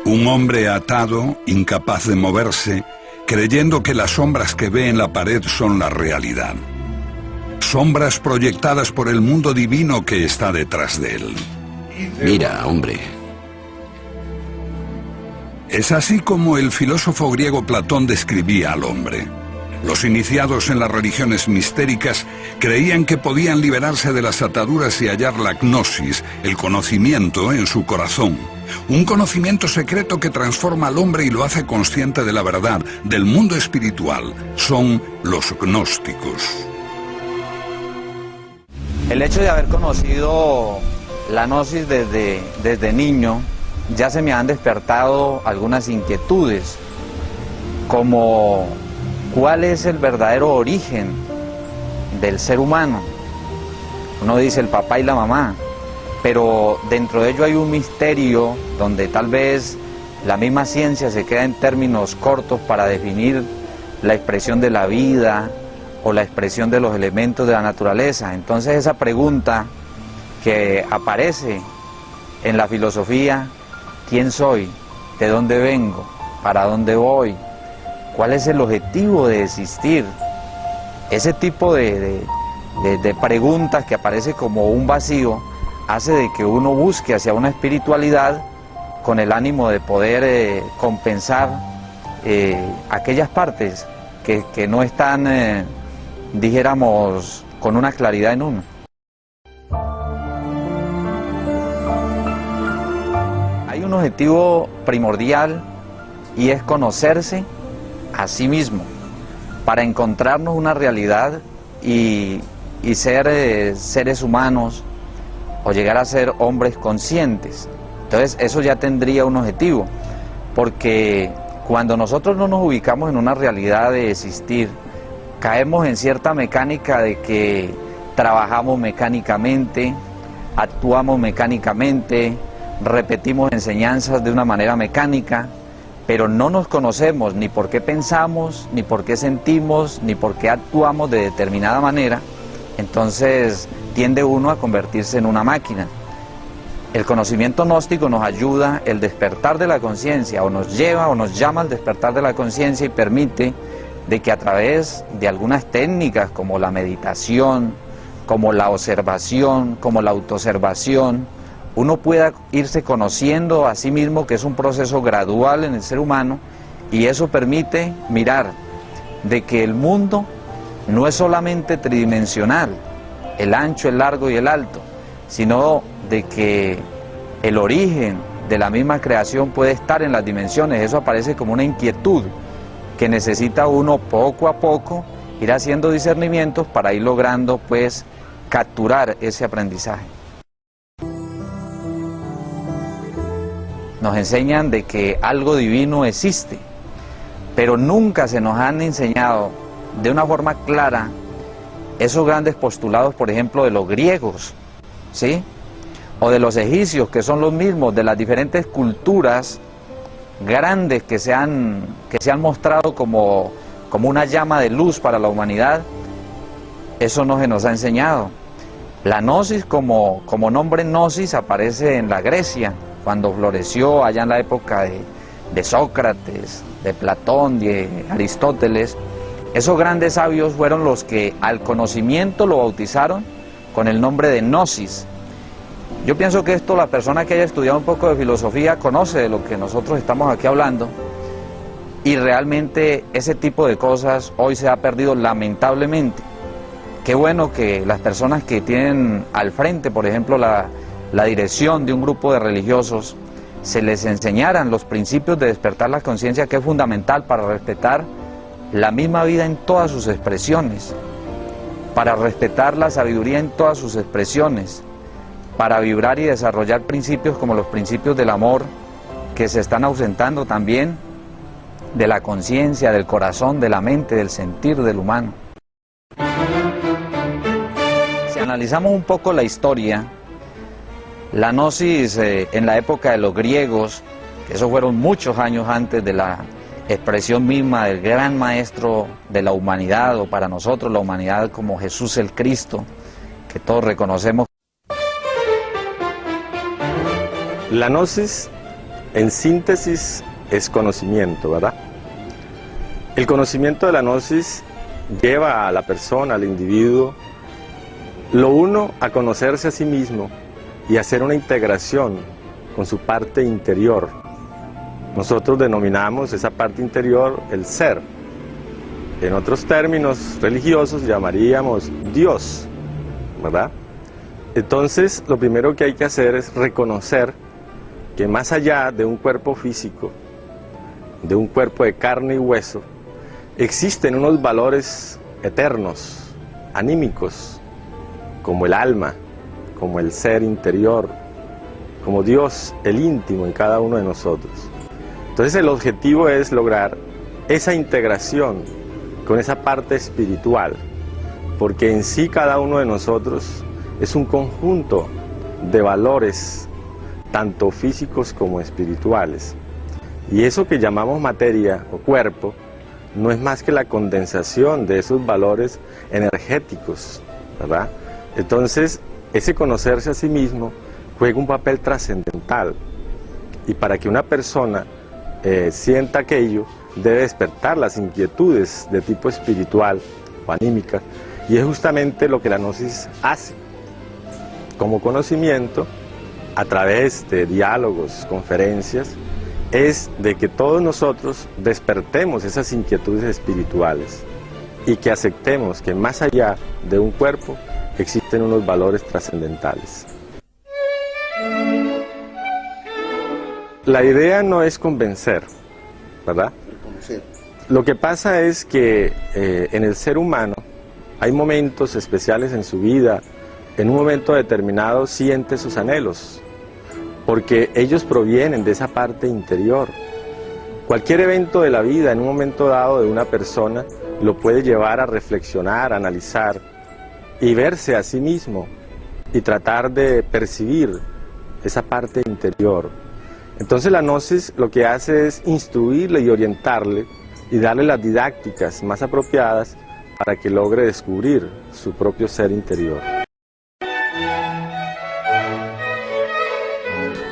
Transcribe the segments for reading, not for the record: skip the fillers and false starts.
Un hombre atado, incapaz de moverse, creyendo que las sombras que ve en la pared son la realidad. Sombras proyectadas por el mundo divino que está detrás de él. Mira, hombre. Es así como el filósofo griego Platón describía al hombre. Los iniciados en las religiones mistéricas creían que podían liberarse de las ataduras y hallar la gnosis, el conocimiento, en su corazón. Un conocimiento secreto que transforma al hombre y lo hace consciente de la verdad, del mundo espiritual. Son los gnósticos. El hecho de haber conocido la gnosis desde niño, ya se me han despertado algunas inquietudes, como ¿cuál es el verdadero origen del ser humano? Uno dice el papá y la mamá, pero dentro de ello hay un misterio donde tal vez la misma ciencia se queda en términos cortos para definir la expresión de la vida o la expresión de los elementos de la naturaleza. Entonces esa pregunta que aparece en la filosofía, ¿quién soy? ¿De dónde vengo? ¿Para dónde voy? ¿Cuál es el objetivo de existir? Ese tipo de preguntas que aparece como un vacío hace de que uno busque hacia una espiritualidad con el ánimo de poder compensar aquellas partes que no están, dijéramos, con una claridad en uno. Hay un objetivo primordial y es conocerse a sí mismo, para encontrarnos una realidad y ser seres humanos o llegar a ser hombres conscientes. Entonces eso ya tendría un objetivo, porque cuando nosotros no nos ubicamos en una realidad de existir, caemos en cierta mecánica de que trabajamos mecánicamente, actuamos mecánicamente, repetimos enseñanzas de una manera mecánica, pero no nos conocemos ni por qué pensamos, ni por qué sentimos, ni por qué actuamos de determinada manera. Entonces tiende uno a convertirse en una máquina. El conocimiento gnóstico nos ayuda, el despertar de la conciencia, o nos lleva o nos llama al despertar de la conciencia y permite de que a través de algunas técnicas como la meditación, como la observación, como la autoobservación, uno pueda irse conociendo a sí mismo, que es un proceso gradual en el ser humano, y eso permite mirar de que el mundo no es solamente tridimensional, el ancho, el largo y el alto, sino de que el origen de la misma creación puede estar en las dimensiones. Eso aparece como una inquietud que necesita uno poco a poco ir haciendo discernimientos para ir logrando pues capturar ese aprendizaje. Nos enseñan de que algo divino existe, pero nunca se nos han enseñado de una forma clara esos grandes postulados, por ejemplo, de los griegos, ¿sí? O de los egipcios, que son los mismos, de las diferentes culturas grandes que se han mostrado como una llama de luz para la humanidad. Eso no se nos ha enseñado. La gnosis como nombre gnosis aparece en la Grecia, cuando floreció allá en la época de Sócrates, de Platón, de Aristóteles. Esos grandes sabios fueron los que al conocimiento lo bautizaron con el nombre de gnosis. Yo pienso que esto, la persona que haya estudiado un poco de filosofía conoce de lo que nosotros estamos aquí hablando, y realmente ese tipo de cosas hoy se ha perdido lamentablemente. Qué bueno que las personas que tienen al frente, por ejemplo, la dirección de un grupo de religiosos, se les enseñaran los principios de despertar la conciencia, que es fundamental para respetar la misma vida en todas sus expresiones, para respetar la sabiduría en todas sus expresiones, para vibrar y desarrollar principios como los principios del amor, que se están ausentando también de la conciencia, del corazón, de la mente, del sentir del humano. Si analizamos un poco la historia, la gnosis en la época de los griegos, que esos fueron muchos años antes de la expresión misma del gran maestro de la humanidad, o para nosotros la humanidad como Jesús el Cristo, que todos reconocemos. La gnosis en síntesis es conocimiento, ¿verdad? El conocimiento de la gnosis lleva a la persona, al individuo, lo uno a conocerse a sí mismo y hacer una integración con su parte interior. Nosotros denominamos esa parte interior el ser. En otros términos religiosos llamaríamos Dios, ¿verdad? Entonces, lo primero que hay que hacer es reconocer que más allá de un cuerpo físico, de un cuerpo de carne y hueso, existen unos valores eternos, anímicos, como el alma, como el ser interior, como Dios, el íntimo en cada uno de nosotros. Entonces el objetivo es lograr esa integración con esa parte espiritual, porque en sí cada uno de nosotros es un conjunto de valores, tanto físicos como espirituales. Y eso que llamamos materia o cuerpo, no es más que la condensación de esos valores energéticos, ¿verdad? Entonces, ese conocerse a sí mismo juega un papel trascendental. Y para que una persona sienta aquello, debe despertar las inquietudes de tipo espiritual o anímicas, y es justamente lo que la gnosis hace. Como conocimiento, a través de diálogos, conferencias, es de que todos nosotros despertemos esas inquietudes espirituales y que aceptemos que más allá de un cuerpo existen unos valores trascendentales. La idea no es convencer, ¿verdad? Lo que pasa es que en el ser humano hay momentos especiales en su vida, en un momento determinado siente sus anhelos, porque ellos provienen de esa parte interior. Cualquier evento de la vida, en un momento dado de una persona, lo puede llevar a reflexionar, a analizar y verse a sí mismo y tratar de percibir esa parte interior. Entonces la gnosis lo que hace es instruirle y orientarle y darle las didácticas más apropiadas para que logre descubrir su propio ser interior.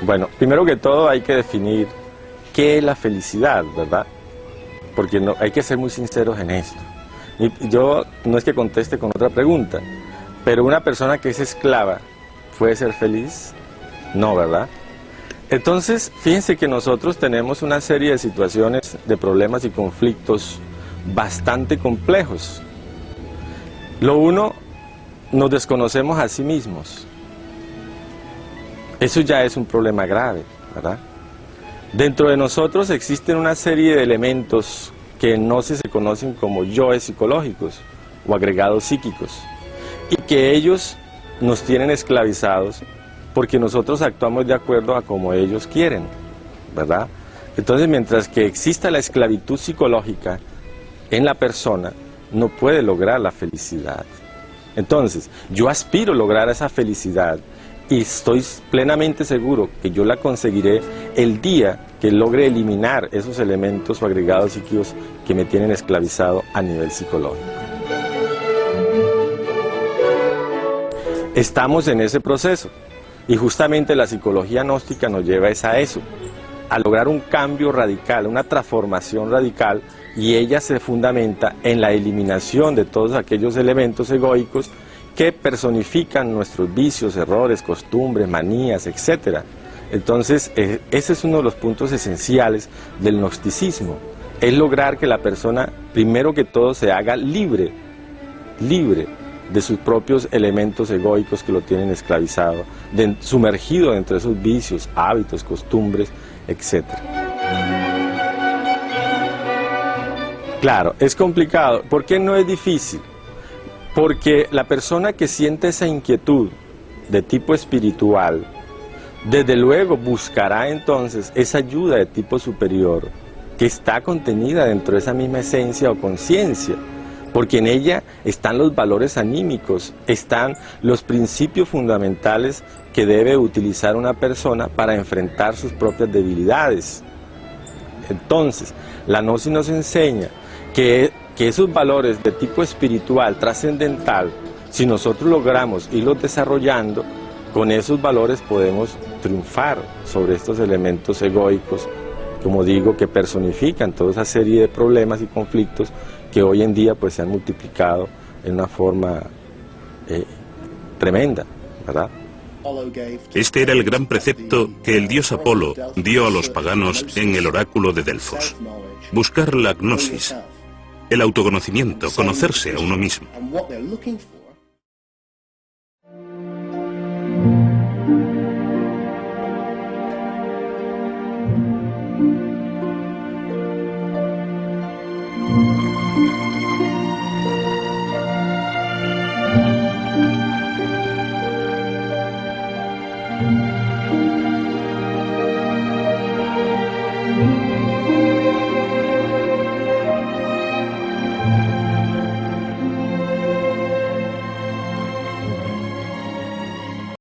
Bueno, primero que todo hay que definir qué es la felicidad, ¿verdad? Porque no, hay que ser muy sinceros en esto. Y yo no es que conteste con otra pregunta, pero una persona que es esclava, ¿puede ser feliz? No, ¿verdad? Entonces, fíjense que nosotros tenemos una serie de situaciones, de problemas y conflictos bastante complejos. Lo uno, nos desconocemos a sí mismos. Eso ya es un problema grave, ¿verdad? Dentro de nosotros existen una serie de elementos que no se conocen como yoes psicológicos o agregados psíquicos, y que ellos nos tienen esclavizados porque nosotros actuamos de acuerdo a como ellos quieren, ¿verdad? Entonces, mientras que exista la esclavitud psicológica en la persona, no puede lograr la felicidad. Entonces, yo aspiro a lograr esa felicidad y estoy plenamente seguro que yo la conseguiré el día que logre eliminar esos elementos o agregados psíquicos que me tienen esclavizado a nivel psicológico. Estamos en ese proceso y justamente la psicología gnóstica nos lleva a eso, a lograr un cambio radical, una transformación radical, y ella se fundamenta en la eliminación de todos aquellos elementos egoicos que personifican nuestros vicios, errores, costumbres, manías, etc. Entonces, ese es uno de los puntos esenciales del gnosticismo, es lograr que la persona, primero que todo, se haga libre de sus propios elementos egoicos que lo tienen esclavizado, sumergido dentro de esos vicios, hábitos, costumbres, etc. Claro, es complicado. ¿Por qué no es difícil? Porque la persona que siente esa inquietud de tipo espiritual, desde luego buscará entonces esa ayuda de tipo superior, que está contenida dentro de esa misma esencia o conciencia, porque en ella están los valores anímicos, están los principios fundamentales que debe utilizar una persona para enfrentar sus propias debilidades. Entonces, la gnosis nos enseña que esos valores de tipo espiritual, trascendental, si nosotros logramos irlos desarrollando, con esos valores podemos triunfar sobre estos elementos egoicos, como digo, que personifican toda esa serie de problemas y conflictos que hoy en día pues se han multiplicado en una forma tremenda, ¿verdad? Este era el gran precepto que el dios Apolo dio a los paganos en el oráculo de Delfos: buscar la gnosis, el autoconocimiento, conocerse a uno mismo.